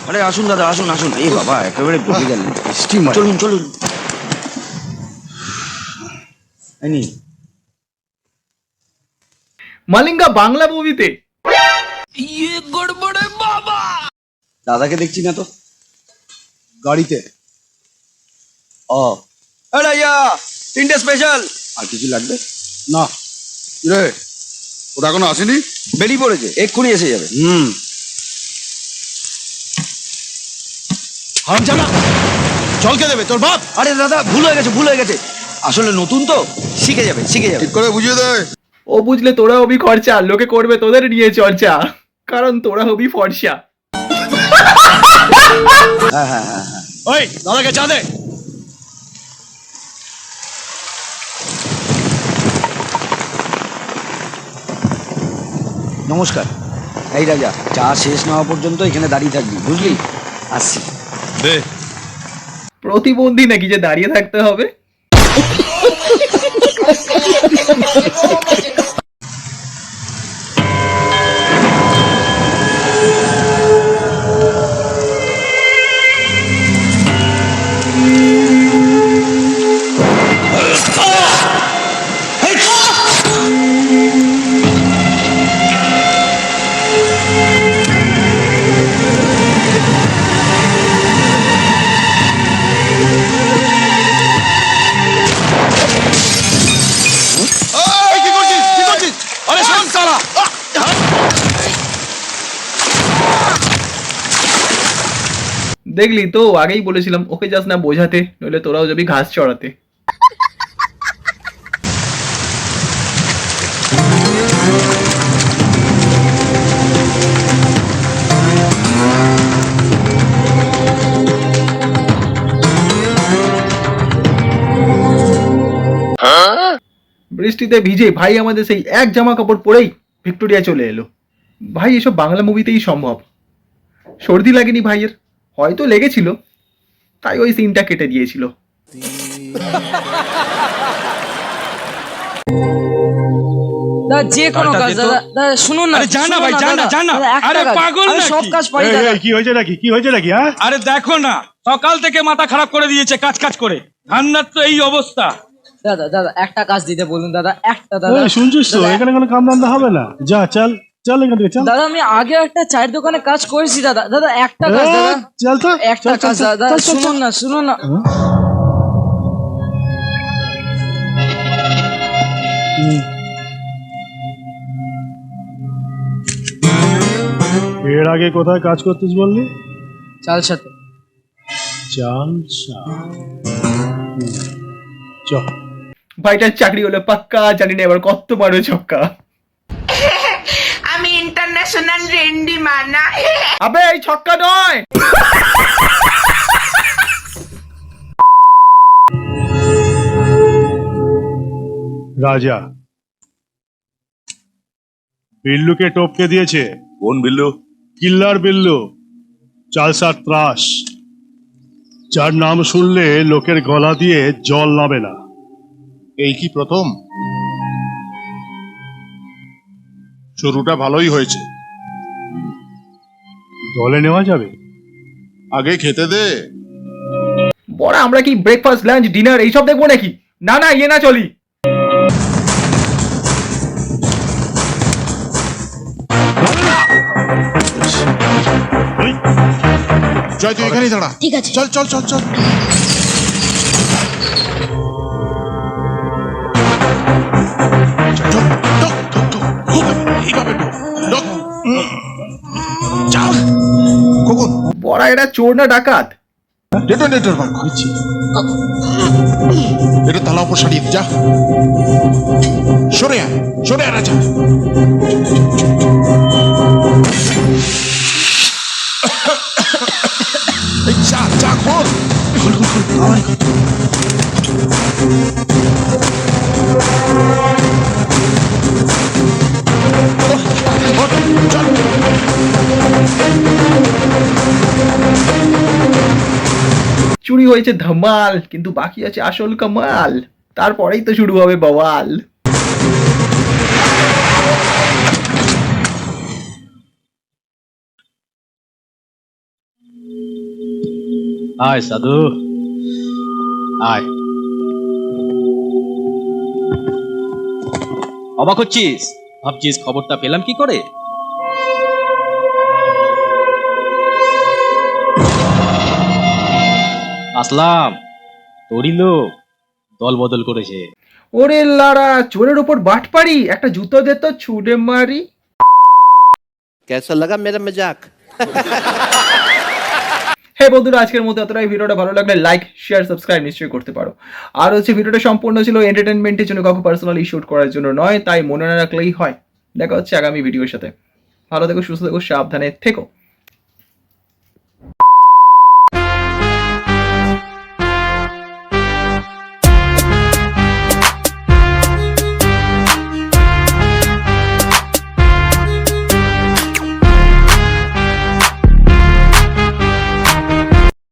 আরে আসুন দাদা, আসুন আসুন। এই বাবা, একেবারে বসে গেলেন। চলুন চলুন। মালিঙ্গা বাংলা মুভিতে দাদাকে দেখছি না তো। গাড়িতে। ও ইয়া, 3টে স্পেশাল। আর কিছু লাগবে? না রে, ওটা এখনো আসেনি। বেরিয়ে পড়েছে, এক্ষুনি এসে যাবে। হারামজাদা, জল কে দেবে তোর বাপ? আরে দাদা, ভুল হয়ে গেছে। আসলে নতুন তো, শিখে যাবে। ঠিক করে বুঝিয়ে দে। ও বুঝলে তোরা হবি খরচা, লোকে করবে তোদের নিয়ে চর্চা, কারণ তোরা হবি ফর্সা। হ্যাঁ। ওই দাদাকে চা দে। নমস্কার। এই রাজা, চা শেষ না হওয়া পর্যন্ত এখানে দাঁড়িয়ে থাকবি, বুঝলি? আসছি। দে। প্রতিবন্ধী নাকি যে দাঁড়িয়ে থাকতে হবে? কি করছিস? আরে শোন সালা। দেখলি তো, আগেই বলেছিলাম ওকে যাস না বোঝাতে, নইলে তোরাও যাবি ঘাস চড়াতে। বৃষ্টিতে ভিজে ভাই আমাদের সেই এক জামা কাপড় পরেই ভিক্টোরিয়া চলে এলো। ভাই এসব বাংলা মুভিতেই সম্ভব। সর্দি লাগেনি ভাইয়ের, হয়তো লেগেছিল, তাই ওই সিনটা কেটে দিয়েছিল। যে কোনো কাজ দাদা, শুনুন না। আরে জানা ভাই, জানা। আরে পাগল নাকি? সব কাজ পারি দাদা। কি হয়েছে নাকি? হ্যাঁ, আরে দেখো না, সকাল থেকে মাথা খারাপ করে দিয়েছে কাজ করে। ঠান্ডার তো এই অবস্থা। দাদা একটা কাজ দিতে বলুন দাদা, একটা দাদা। শুনছিস তো, এখানে কোনো কাম ধান্দা হবে না। যা চল এখান থেকে চল। দাদা আমি আগে একটা চায়ের দোকানে কাজ করেছি দাদা একটা কাজ দাদা, চল তো, একটা কাজ দাদা। শুনুন না। এর আগে কোথায় কাজ করতিস বললি? চাল সাথে। চল। ভাইটার চাকরি হলো পাক্কা, জানি না এবার কত মারো ছক্কা। আমি ইন্টারন্যাশনাল রেন্ডি মানা। আবে এই ছক্কা নয়। রাজা বিল্লুকে টপকে দিয়েছে। কোন বিল্লু? কিল্লার বিল্লু, চালসার ত্রাস, যার নাম শুনলে লোকের গলা দিয়ে জল নামে না। এই কি প্রথম? শুরুটা ভালোই হয়েছে। দলে নেওয়া যাবে? আগে খেতে দে। বড়া, আমরা কি ব্রেকফাস্ট লাঞ্চ ডিনার এইসব দেখবো নাকি? না ইয়ে না চলি। জয়, তুই এখানেই দাঁড়া। ঠিক আছে। চল। বড়া, এরা চোর না ডাকাত? ডেটোনেটর বার করেছি। এটা তালা উপর সারিয়ে যা। সরে আয় রাজা। এই চা খোল। চুরি হয়েছে ধামাল, কিন্তু বাকি আছে আসল কামাল। তারপরেই তো শুরু হবে বওয়াল। আয় সাধু আয়। অবাক হচ্ছিস? ভাবছিস খবরটা পেলাম কি করে? আসলাম, তোরই লোক দল বদল করেছে। ওরে লারা, চোরের ওপর বাটপাড়ি! একটা জুতো দে তো, ছুড়ে মারি। कैसा लगा मेरा मजाक? হ্যাঁ বন্ধুরা, আজকের মতো এতটাই। ভিডিওটা ভালো লাগলে লাইক, শেয়ার, সাবস্ক্রাইব নিশ্চয়ই করতে পারো। আর হচ্ছে ভিডিওটা সম্পূর্ণ ছিল এন্টারটেনমেন্টের জন্য, কাউকে পার্সোনালি শুট করার জন্য নয়, তাই মনে না রাখলেই হয়। দেখা হচ্ছে আগামী ভিডিওর সাথে। ভালো থেকো, সুস্থ থেকো, সাবধানে থেকো।